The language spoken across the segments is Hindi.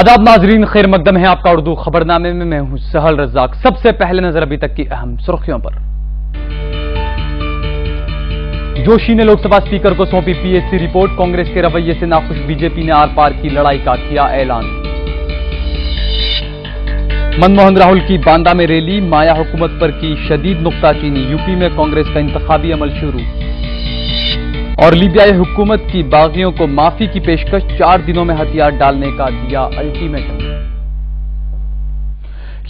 आदाब नाजरीन, खैर मकदम है आपका उर्दू खबरनामे में। मैं हूं सहल रज़ाक। सबसे पहले नजर अभी तक की अहम सुर्खियों पर। जोशी ने लोकसभा स्पीकर को सौंपी पीएससी रिपोर्ट। कांग्रेस के रवैये से नाखुश बीजेपी ने आर पार की लड़ाई का किया ऐलान। मनमोहन राहुल की बांदा में रैली, माया हुकूमत पर की शदीद नुक्ताचीनी। यूपी में कांग्रेस का इंतखाबी अमल शुरू। और लीबियाई हुकूमत की बागियों को माफी की पेशकश, 4 दिनों में हथियार डालने का दिया अल्टीमेटम।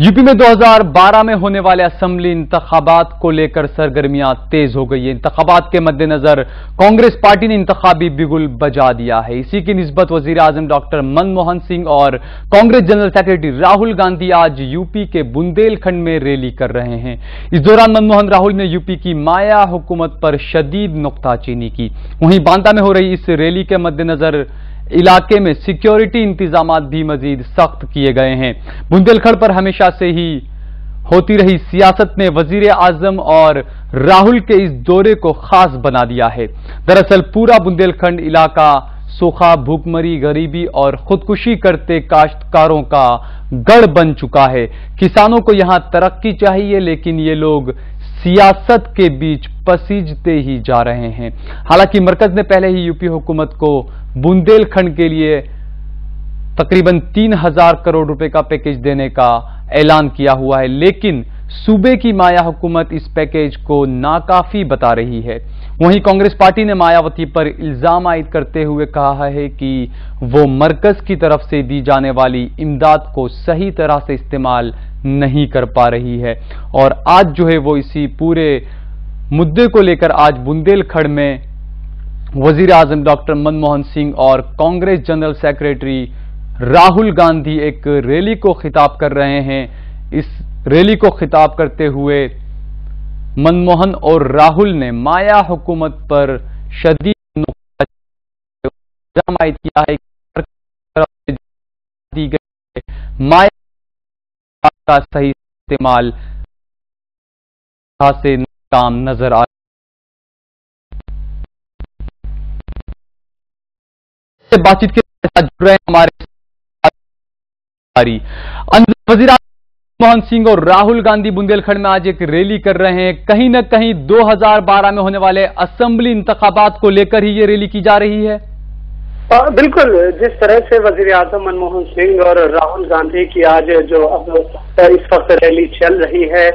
यूपी में 2012 में होने वाले असेंबली इंतखाबात को लेकर सरगर्मियां तेज हो गई है। इंतखाबात के मद्देनजर कांग्रेस पार्टी ने इंतखाबी बिगुल बजा दिया है। इसी की निस्बत वजीर आजम डॉक्टर मनमोहन सिंह और कांग्रेस जनरल सेक्रेटरी राहुल गांधी आज यूपी के बुंदेलखंड में रैली कर रहे हैं। इस दौरान मनमोहन राहुल ने यूपी की माया हुकूमत पर शदीद नुक्ताचीनी की। वहीं बांदा में हो रही इस रैली के मद्देनजर इलाके में सिक्योरिटी इंतजामात भी मजीद सख्त किए गए हैं। बुंदेलखंड पर हमेशा से ही होती रही सियासत ने वजीर आजम और राहुल के इस दौरे को खास बना दिया है। दरअसल पूरा बुंदेलखंड इलाका सूखा, भूखमरी, गरीबी और खुदकुशी करते काश्तकारों का गढ़ बन चुका है। किसानों को यहां तरक्की चाहिए, लेकिन ये लोग सियासत के बीच पसीजते ही जा रहे हैं। हालांकि मरकज ने पहले ही यूपी हुकूमत को बुंदेलखंड के लिए तकरीबन 3000 करोड़ रुपए का पैकेज देने का ऐलान किया हुआ है, लेकिन सूबे की माया हुकूमत इस पैकेज को नाकाफी बता रही है। वहीं कांग्रेस पार्टी ने मायावती पर इल्जाम आयद करते हुए कहा है कि वो मरकज की तरफ से दी जाने वाली इमदाद को सही तरह से इस्तेमाल नहीं कर पा रही है। और आज जो है वो इसी पूरे मुद्दे को लेकर आज बुंदेलखंड में वजीर आजम डॉक्टर मनमोहन सिंह और कांग्रेस जनरल सेक्रेटरी राहुल गांधी एक रैली को खिताब कर रहे हैं। इस रैली को खिताब करते हुए मनमोहन और राहुल ने माया हुकूमत पर शदीद इल्जाम आयद किया है कि दी गई माया का सही इस्तेमाल से नाकाम नजर आ बातचीत के साथ जुड़ रहे हैं हमारे वजीर मनमोहन सिंह और राहुल गांधी बुंदेलखंड में आज एक रैली कर रहे हैं। कहीं ना कहीं 2012 में होने वाले असेंबली इंतखाबात को लेकर ही ये रैली की जा रही है। बिल्कुल, जिस तरह से वजीर आजम मनमोहन सिंह और राहुल गांधी की आज जो अब इस वक्त रैली चल रही है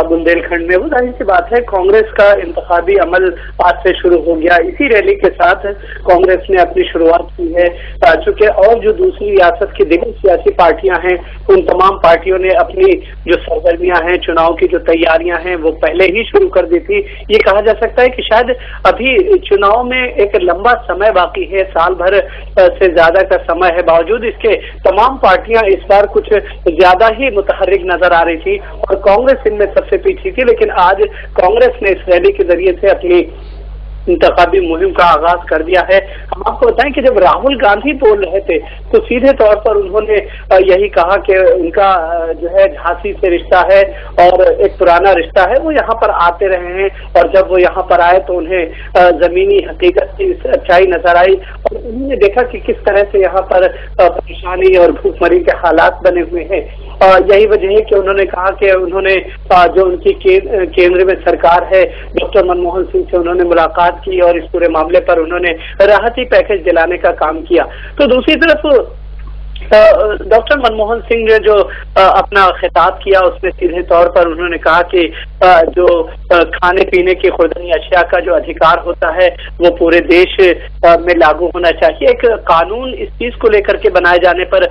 बुंदेलखंड में, वो जाहिर सी बात है कांग्रेस का इंतखाबी अमल आज से शुरू हो गया। इसी रैली के साथ कांग्रेस ने अपनी शुरुआत की है, चूंकि और जो दूसरी रियासत की दिग्गज सियासी पार्टियां हैं उन तमाम पार्टियों ने अपनी जो सरगर्मियां हैं, चुनाव की जो तैयारियां हैं, वो पहले ही शुरू कर दी थी। ये कहा जा सकता है कि शायद अभी चुनाव में एक लंबा समय बाकी है, साल भर से ज्यादा का समय है। बावजूद इसके तमाम पार्टियां इस बार कुछ ज्यादा ही मुतहर्रिक नजर आ रही थी और कांग्रेस इनमें सबसे पीछे थी। लेकिन आज कांग्रेस ने इस रैली के जरिए से अपनी इंतखाबी मुहिम का आगाज कर दिया है। हम आपको बताएं कि जब राहुल गांधी बोल रहे थे तो सीधे तौर पर उन्होंने यही कहा कि उनका जो है झांसी से रिश्ता है और एक पुराना रिश्ता है, वो यहाँ पर आते रहे हैं और जब वो यहाँ पर आए तो उन्हें जमीनी हकीकत की सच्चाई नजर आई और उन्होंने देखा कि किस तरह से यहाँ पर परेशानी और भूखमरी के हालात बने हुए हैं। यही वजह है कि उन्होंने कहा कि उन्होंने जो उनकी केंद्र में सरकार है डॉक्टर मनमोहन सिंह से उन्होंने मुलाकात की और इस पूरे मामले पर उन्होंने राहती पैकेज दिलाने का काम किया। तो दूसरी तरफ डॉक्टर मनमोहन सिंह ने जो अपना खिताब किया उसमें सीधे तौर पर उन्होंने कहा कि जो खाने पीने की खुर्दनी अशिया का जो अधिकार होता है वो पूरे देश में लागू होना चाहिए। एक कानून इस चीज को लेकर के बनाए जाने पर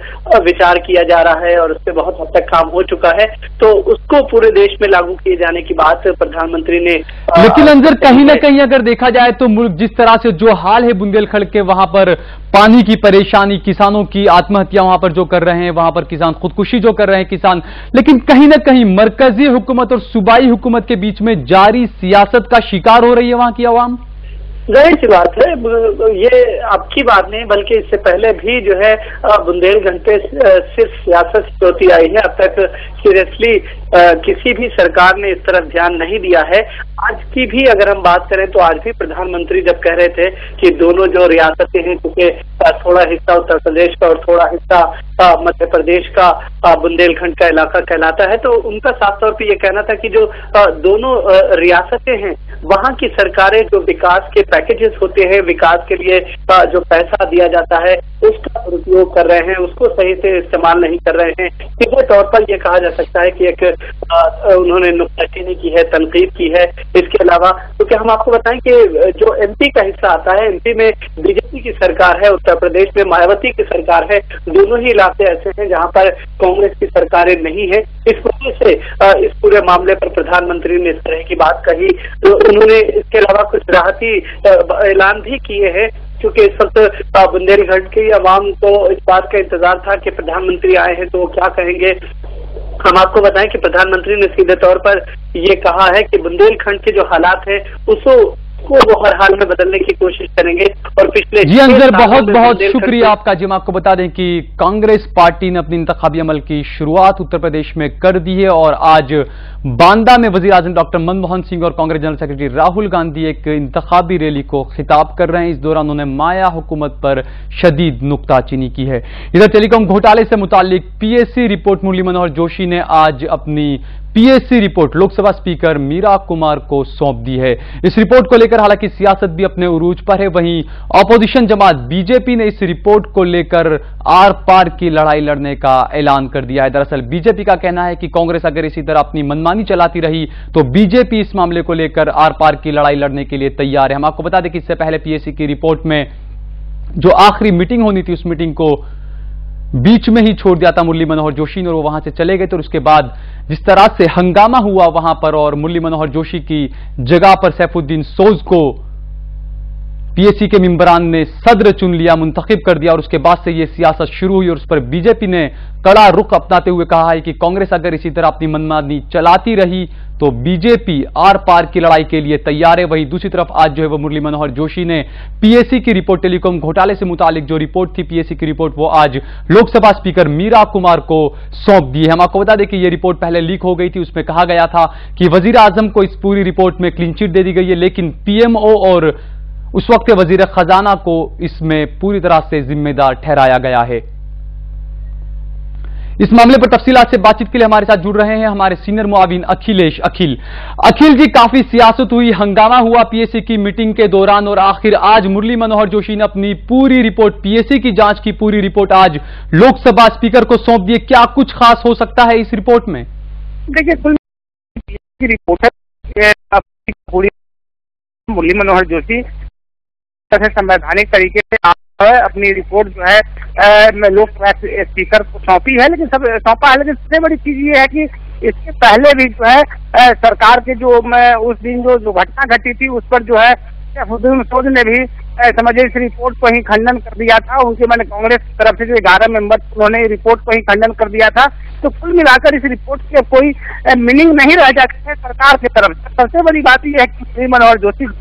विचार किया जा रहा है और उस पर बहुत हद तक काम हो चुका है, तो उसको पूरे देश में लागू किए जाने की बात प्रधानमंत्री ने। लेकिन अंदर कहीं ना कहीं अगर देखा जाए तो मुल्क जिस तरह से जो हाल है बुंदेलखंड के, वहां पर पानी की परेशानी, किसानों की आत्महत्या वहां पर जो कर रहे हैं, वहां पर किसान खुदकुशी जो कर रहे हैं किसान, लेकिन कहीं ना कहीं मरकजी हुकूमत और सूबाई हुकूमत के बीच में जारी सियासत का शिकार हो रही है वहां की अवाम। जाहिर सी बात है, ये अब की बात नहीं बल्कि इससे पहले भी जो है बुंदेलखंड पे सिर्फ सियासत होती आई है। अब तक सीरियसली किसी भी सरकार ने इस तरफ ध्यान नहीं दिया है। आज की भी अगर हम बात करें तो आज भी प्रधानमंत्री जब कह रहे थे कि दोनों जो रियासतें हैं, क्योंकि थोड़ा हिस्सा उत्तर प्रदेश का और थोड़ा हिस्सा मध्य प्रदेश का बुंदेलखंड का इलाका कहलाता है, तो उनका साफ तौर पे ये कहना था कि जो दोनों रियासतें हैं वहां की सरकारें जो विकास के पैकेजेस होते हैं, विकास के लिए जो पैसा दिया जाता है उसका दुरुपयोग कर रहे हैं, उसको सही से इस्तेमाल नहीं कर रहे हैं। सीधे तौर पर यह कहा जा सकता है कि एक उन्होंने नुक्ताचीनी की है, तनकीद की है। इसके अलावा क्योंकि हम आपको बताएं कि जो एमपी का हिस्सा आता है, एमपी में बीजेपी की सरकार है, उत्तर प्रदेश में मायावती की सरकार है। दोनों ही इलाके ऐसे हैं जहां पर कांग्रेस की सरकारें नहीं है। इस वजह से इस पूरे मामले पर प्रधानमंत्री ने इस तरह की बात कही। तो उन्होंने इसके अलावा कुछ राहती ऐलान भी किए हैं, क्योंकि इस वक्त बुंदेलखंड की आवाम को इस बात का इंतजार था कि प्रधानमंत्री आए हैं तो वो क्या कहेंगे। हम आपको बताएं कि प्रधानमंत्री ने सीधे तौर पर ये कहा है कि बुंदेलखंड के जो हालात हैं उसको वो हर हाल में बदलने की कोशिश करेंगे। और पिछले जी अंजर, बहुत बहुत शुक्रिया आपका। जी, हम आपको बता दें कि कांग्रेस पार्टी ने अपनी इंतखाबी अमल की शुरुआत उत्तर प्रदेश में कर दी है और आज बांदा में वजीर आजम डॉक्टर मनमोहन सिंह और कांग्रेस जनरल सेक्रेटरी राहुल गांधी एक इंतखाबी रैली को खिताब कर रहे हैं। इस दौरान उन्होंने माया हुकूमत पर शदीद नुक्ताचीनी की है। इधर टेलीकॉम घोटाले से मुतालिक पीएससी रिपोर्ट मुरली मनोहर जोशी ने आज अपनी PSC report Lok Sabha speaker Meira Kumar को सौंप दी है। इस रिपोर्ट को लेकर हालांकि सियासत भी अपने उरूज पर है, वहीं ऑपोजिशन जमात बीजेपी ने इस रिपोर्ट को लेकर आर पार की लड़ाई लड़ने का ऐलान कर दिया है। दरअसल बीजेपी का कहना है कि कांग्रेस अगर इसी तरह अपनी मनमानी चलाती रही तो बीजेपी इस मामले को लेकर आर पार की लड़ाई लड़ने के लिए तैयार है। हम आपको बता दें कि इससे पहले पीएससी की रिपोर्ट में जो आखिरी मीटिंग होनी थी उस मीटिंग को बीच में ही छोड़ दिया था मुरली मनोहर जोशी ने और वो वहां से चले गए। तो उसके बाद जिस तरह से हंगामा हुआ वहां पर और मुरली मनोहर जोशी की जगह पर सैफुद्दीन सोज को पीएससी के मेंबरान ने सदर चुन लिया, मुंतखब कर दिया और उसके बाद से यह सियासत शुरू हुई और उस पर बीजेपी ने कड़ा रुख अपनाते हुए कहा है कि कांग्रेस अगर इसी तरह अपनी मनमानी चलाती रही तो बीजेपी आर पार की लड़ाई के लिए तैयार है। वहीं दूसरी तरफ आज जो है वो मुरली मनोहर जोशी ने पीएससी की रिपोर्ट, टेलीकॉम घोटाले से मुतालिक जो रिपोर्ट थी पीएससी की रिपोर्ट, वो आज लोकसभा स्पीकर मीरा कुमार को सौंप दी है। हम आपको बता दें कि यह रिपोर्ट पहले लीक हो गई थी, उसमें कहा गया था कि वजीर आजम को इस पूरी रिपोर्ट में क्लीन चिट दे दी गई है, लेकिन पीएमओ और उस वक्त के वजीर खजाना को इसमें पूरी तरह से जिम्मेदार ठहराया गया है। इस मामले पर तफसीलात से बातचीत के लिए हमारे साथ जुड़ रहे हैं हमारे सीनियर मुआविन अखिलेश। अखिल जी, काफी सियासत हुई, हंगामा हुआ पीएससी की मीटिंग के दौरान और आखिर आज मुरली मनोहर जोशी ने अपनी पूरी रिपोर्ट, पीएससी की जांच की पूरी रिपोर्ट आज लोकसभा स्पीकर को सौंप दी। क्या कुछ खास हो सकता है इस रिपोर्ट में? देखिए, कुल रिपोर्ट पूरी मुरली मनोहर जोशी संवैधानिक तरीके से अपनी रिपोर्ट जो है लोकसभा स्पीकर को सौंपी है, लेकिन सौंपा है। लेकिन सबसे बड़ी चीज ये है कि इसके पहले भी जो है सरकार के जो उस दिन जो घटना घटी थी उस पर जो है सैफुद्दीन सोज ने भी समझिए इस रिपोर्ट को ही खंडन कर दिया था। उनके मैंने कांग्रेस की तरफ से जो 11 मेंबर उन्होंने रिपोर्ट को ही खंडन कर दिया था। तो कुल मिलाकर इस रिपोर्ट के कोई मीनिंग नहीं रह जाती है सरकार की तरफ से। सबसे बड़ी बात यह है कि मुरली मनोहर जोशी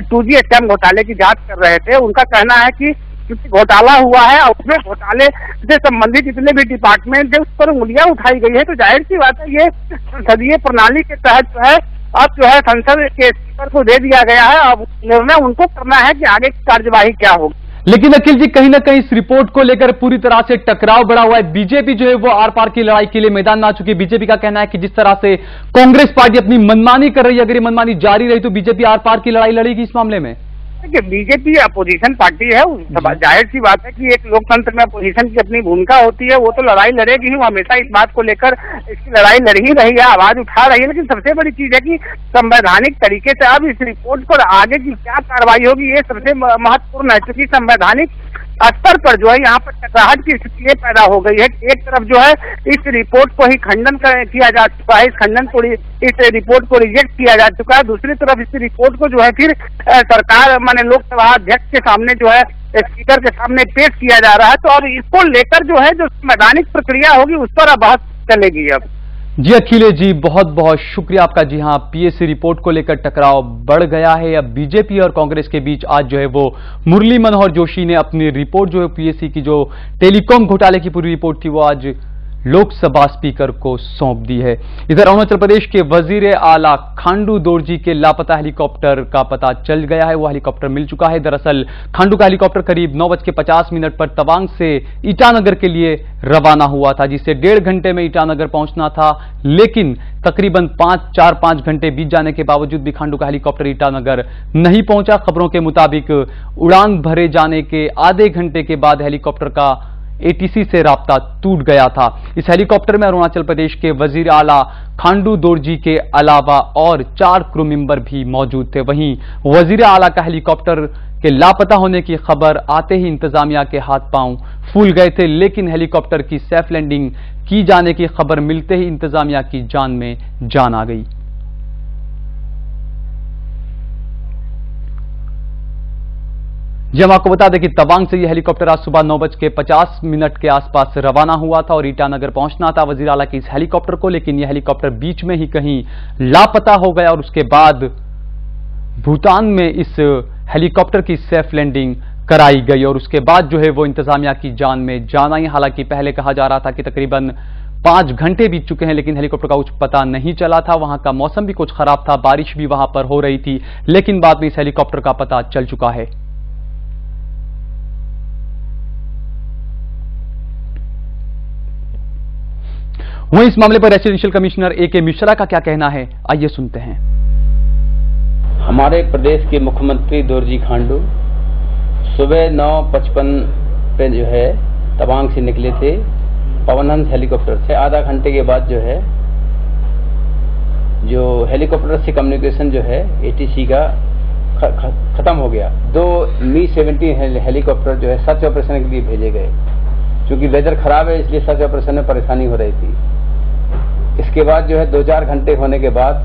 2G स्कैम घोटाले की जांच कर रहे थे। उनका कहना है कि क्योंकि घोटाला हुआ है और उसमें घोटाले से संबंधित जितने भी डिपार्टमेंट है उस पर उंगलियां उठाई गई है, तो जाहिर सी बात है ये संसदीय प्रणाली के तहत जो है अब जो है संसद के स्पीकर को दे दिया गया है। अब निर्णय उनको करना है कि आगे की कार्यवाही क्या होगी। लेकिन अखिल जी, कहीं ना कहीं इस रिपोर्ट को लेकर पूरी तरह से टकराव बढ़ा हुआ है। बीजेपी जो है वो आर पार की लड़ाई के लिए मैदान में आ चुकी है। बीजेपी का कहना है कि जिस तरह से कांग्रेस पार्टी अपनी मनमानी कर रही है, अगर ये मनमानी जारी रही तो बीजेपी आर पार की लड़ाई लड़ेगी इस मामले में। देखिए, बीजेपी अपोजिशन पार्टी है, जाहिर सी बात है कि एक लोकतंत्र में अपोजिशन की अपनी भूमिका होती है, वो तो लड़ाई लड़ेगी ही। वो हमेशा इस बात को लेकर इसकी लड़ाई लड़ ही रही है, आवाज उठा रही है। लेकिन सबसे बड़ी चीज है कि संवैधानिक तरीके से अब इस रिपोर्ट पर आगे की क्या कार्रवाई होगी ये सबसे महत्वपूर्ण है, क्योंकि संवैधानिक स्तर पर जो है यहाँ पर टकराहट की स्थिति पैदा हो गई है। एक तरफ जो है इस रिपोर्ट को ही खंडन किया जा चुका है, इस रिपोर्ट को रिजेक्ट किया जा चुका है। दूसरी तरफ इस रिपोर्ट को जो है फिर सरकार माने लोकसभा अध्यक्ष के सामने जो है स्पीकर के सामने पेश किया जा रहा है। तो अब इसको लेकर जो है जो संवैधानिक प्रक्रिया होगी उस पर अब बहस चलेगी। अब जी अखिलेश जी, बहुत बहुत शुक्रिया आपका। जी हां, पीएससी रिपोर्ट को लेकर टकराव बढ़ गया है। अब बीजेपी और कांग्रेस के बीच आज जो है वो मुरली मनोहर जोशी ने अपनी रिपोर्ट जो है पीएससी की जो टेलीकॉम घोटाले की पूरी रिपोर्ट थी वो आज लोकसभा स्पीकर को सौंप दी है। इधर अरुणाचल प्रदेश के वजीर आला खांडू दोरजी के लापता हेलीकॉप्टर का पता चल गया है। वो हेलीकॉप्टर मिल चुका है। दरअसल खांडू का हेलीकॉप्टर करीब 9:50 पर तवांग से ईटानगर के लिए रवाना हुआ था, जिसे 1.5 घंटे में ईटानगर पहुंचना था, लेकिन तकरीबन 4-5 घंटे बीत जाने के बावजूद भी खांडू का हेलीकॉप्टर ईटानगर नहीं पहुंचा। खबरों के मुताबिक उड़ान भरे जाने के आधे घंटे के बाद हेलीकॉप्टर का एटीसी से राब्ता टूट गया था। इस हेलीकॉप्टर में अरुणाचल प्रदेश के वजीर आला खांडू दोरजी के अलावा और 4 क्रू मेंबर भी मौजूद थे। वहीं वजीर आला का हेलीकॉप्टर के लापता होने की खबर आते ही इंतजामिया के हाथ पांव फूल गए थे, लेकिन हेलीकॉप्टर की सेफ लैंडिंग की जाने की खबर मिलते ही इंतजामिया की जान में जान आ गई। जी हम आपको बता दें कि तवांग से यह हेलीकॉप्टर आज सुबह 9:50 के आसपास रवाना हुआ था और ईटानगर पहुंचना था वजीर आला के इस हेलीकॉप्टर को, लेकिन यह हेलीकॉप्टर बीच में ही कहीं लापता हो गया और उसके बाद भूटान में इस हेलीकॉप्टर की सेफ लैंडिंग कराई गई और उसके बाद जो है वो इंतजामिया की जान में जान आई। हालांकि पहले कहा जा रहा था कि तकरीबन 5 घंटे बीत चुके हैं, लेकिन हेलीकॉप्टर का कुछ पता नहीं चला था। वहां का मौसम भी कुछ खराब था, बारिश भी वहां पर हो रही थी, लेकिन बाद में इस हेलीकॉप्टर का पता चल चुका है। वहीं इस मामले पर रेसिडेंशियल कमिश्नर ए.के. मिश्रा का क्या कहना है, आइए सुनते हैं। हमारे प्रदेश के मुख्यमंत्री दोरजी खांडू सुबह 9:55 पे जो है तवांग से निकले थे पवनहंस हेलीकॉप्टर से। आधा घंटे के बाद जो है जो हेलीकॉप्टर से कम्युनिकेशन जो है एटीसी का खत्म हो गया। 2 Mi-17 हेलीकॉप्टर जो है सर्च ऑपरेशन के लिए भेजे गए। क्योंकि वेदर खराब है इसलिए सर्च ऑपरेशन में परेशानी हो रही थी। इसके बाद जो है 2-4 घंटे होने के बाद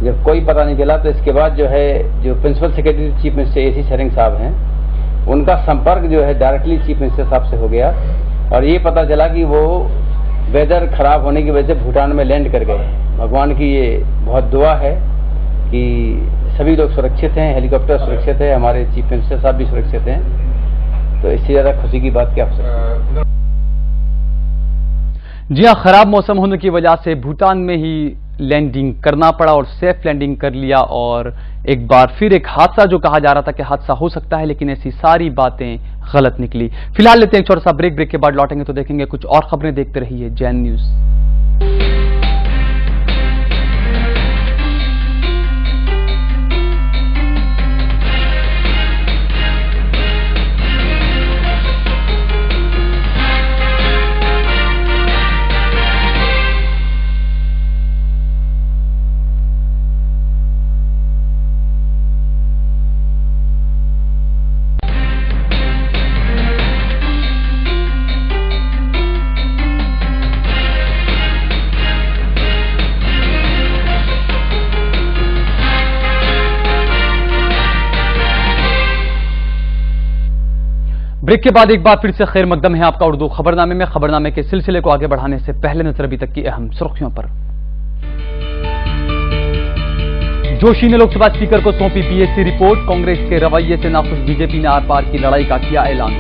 जब कोई पता नहीं चला, तो इसके बाद जो है जो principal secretary chief minister AC. Shering साहब हैं, उनका संपर्क जो है डायरेक्टली चीफ मिनिस्टर साहब से हो गया और ये पता चला कि वो वेदर खराब होने की वजह से भूटान में लैंड कर गए। भगवान की ये बहुत दुआ है कि सभी लोग सुरक्षित हैं, हेलीकॉप्टर सुरक्षित है, हमारे चीफ मिनिस्टर साहब भी सुरक्षित हैं, तो इससे ज्यादा खुशी की बात क्या हो सकती है। जी हां, खराब मौसम होने की वजह से भूटान में ही लैंडिंग करना पड़ा और सेफ लैंडिंग कर लिया और एक बार फिर एक हादसा जो कहा जा रहा था कि हादसा हो सकता है, लेकिन ऐसी सारी बातें गलत निकली। फिलहाल लेते हैं एक छोटा सा ब्रेक के बाद लौटेंगे तो देखेंगे कुछ और खबरें। देखते रहिए जैन न्यूज। ब्रेक के बाद एक बार फिर से खैर मकदम है आपका उर्दू खबरनामे में। खबरनामे के सिलसिले को आगे बढ़ाने से पहले नजर अभी तक की अहम सुर्खियों पर। जोशी ने लोकसभा स्पीकर को सौंपी पीएससी रिपोर्ट। कांग्रेस के रवैये से नाखुश बीजेपी ने आर पार की लड़ाई का किया ऐलान।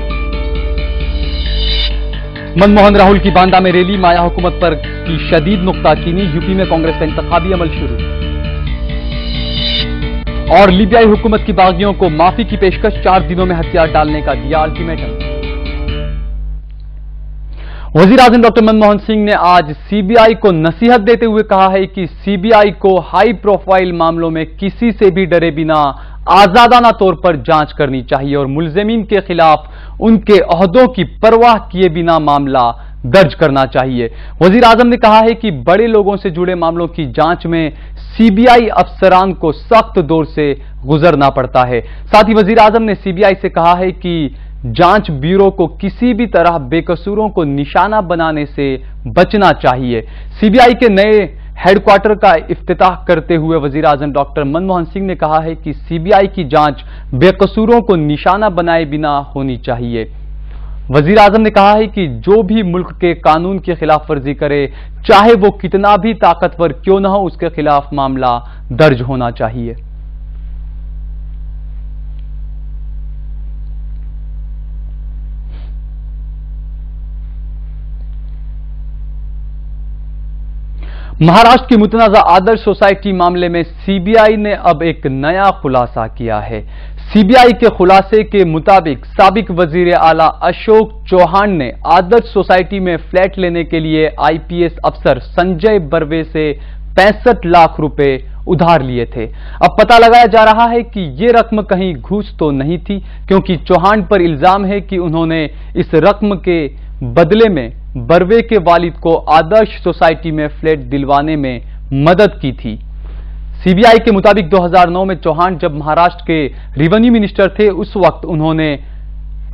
मनमोहन राहुल की बांदा में रैली, माया हुकूमत पर की शदीद नुक्ताचीनी। यूपी में कांग्रेस का इंतखाबी अमल शुरू। और लीबियाई हुकूमत की बागियों को माफी की पेशकश, 4 दिनों में हथियार डालने का दिया अल्टीमेटम। वजीर आजम डॉक्टर मनमोहन सिंह ने आज सीबीआई को नसीहत देते हुए कहा है कि सीबीआई को हाई प्रोफाइल मामलों में किसी से भी डरे बिना आजादाना तौर पर जांच करनी चाहिए और मुलजिमीन के खिलाफ उनके ओहदों की परवाह किए बिना मामला दर्ज करना चाहिए। वजीर आजम ने कहा है कि बड़े लोगों से जुड़े मामलों की जांच में सीबीआई अफसरान को सख्त दौर से गुजरना पड़ता है। साथ ही वजीर आजम ने सीबीआई से कहा है कि जांच ब्यूरो को किसी भी तरह बेकसूरों को निशाना बनाने से बचना चाहिए। सीबीआई के नए हेडक्वार्टर का इफ्तिताह करते हुए वजीर आजम डॉक्टर मनमोहन सिंह ने कहा है कि सीबीआई की जांच बेकसूरों को निशाना बनाए बिना होनी चाहिए। वजीर आजम ने कहा है कि जो भी मुल्क के कानून की खिलाफ वर्जी करे, चाहे वो कितना भी ताकतवर क्यों ना हो, उसके खिलाफ मामला दर्ज होना चाहिए। महाराष्ट्र की मुतनाज़ा आदर्श सोसाइटी मामले में सीबीआई ने अब एक नया खुलासा किया है। सीबीआई के खुलासे के मुताबिक साबिक वजीर आला अशोक चौहान ने आदर्श सोसाइटी में फ्लैट लेने के लिए आईपीएस अफसर संजय बर्वे से 65 लाख रुपए उधार लिए थे। अब पता लगाया जा रहा है कि ये रकम कहीं घूस तो नहीं थी, क्योंकि चौहान पर इल्जाम है कि उन्होंने इस रकम के बदले में बर्वे के वालिद को आदर्श सोसाइटी में फ्लैट दिलवाने में मदद की थी। सीबीआई के मुताबिक 2009 में चौहान जब महाराष्ट्र के रेवेन्यू मिनिस्टर थे, उस वक्त उन्होंने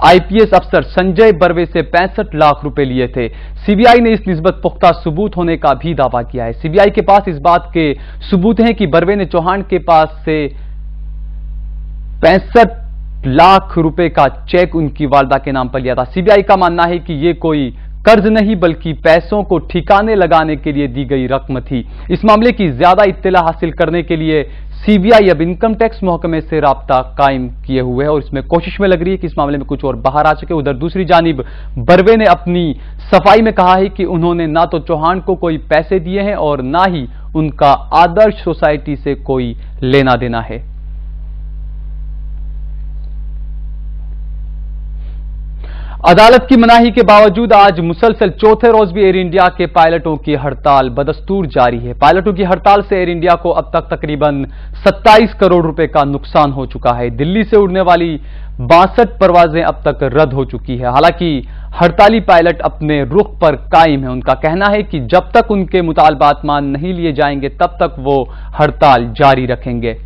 आईपीएस अफसर संजय बर्वे से 65 लाख रुपए लिए थे। सीबीआई ने इस निस्बत पुख्ता सबूत होने का भी दावा किया है। सीबीआई के पास इस बात के सबूत हैं कि बर्वे ने चौहान के पास से 65 लाख रुपए का चेक उनकी वालदा के नाम पर लिया था। सीबीआई का मानना है कि यह कोई कर्ज नहीं बल्कि पैसों को ठिकाने लगाने के लिए दी गई रकम थी। इस मामले की ज्यादा इत्तला हासिल करने के लिए सीबीआई अब इनकम टैक्स महकमे से राब्ता कायम किए हुए है और इसमें कोशिश में लग रही है कि इस मामले में कुछ और बाहर आ सके। उधर दूसरी जानिब बर्वे ने अपनी सफाई में कहा है कि उन्होंने ना तो चौहान को कोई पैसे दिए हैं और ना ही उनका आदर्श सोसाइटी से कोई लेना देना है। अदालत की मनाही के बावजूद आज मुसलसल चौथे रोज भी एयर इंडिया के पायलटों की हड़ताल बदस्तूर जारी है। पायलटों की हड़ताल से एयर इंडिया को अब तक तकरीबन 27 करोड़ रुपए का नुकसान हो चुका है। दिल्ली से उड़ने वाली 62 परवाजें अब तक रद्द हो चुकी है। हालांकि हड़ताली पायलट अपने रुख पर कायम है। उनका कहना है कि जब तक उनके मुतालबात मान नहीं लिए जाएंगे तब तक वो हड़ताल जारी रखेंगे।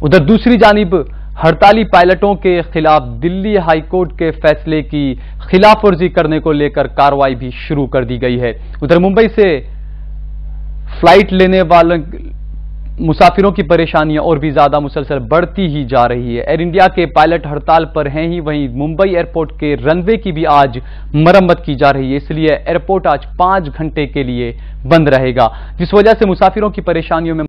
उधर दूसरी जानिब हड़ताली पायलटों के खिलाफ दिल्ली हाईकोर्ट के फैसले की खिलाफ वर्जी करने को लेकर कार्रवाई भी शुरू कर दी गई है। उधर मुंबई से फ्लाइट लेने वाले मुसाफिरों की परेशानियां और भी ज्यादा मुसलसल बढ़ती ही जा रही है। एयर इंडिया के पायलट हड़ताल पर हैं ही, वहीं मुंबई एयरपोर्ट के रनवे की भी आज मरम्मत की जा रही है। इसलिए एयरपोर्ट आज 5 घंटे के लिए बंद रहेगा, जिस वजह से मुसाफिरों की परेशानियों में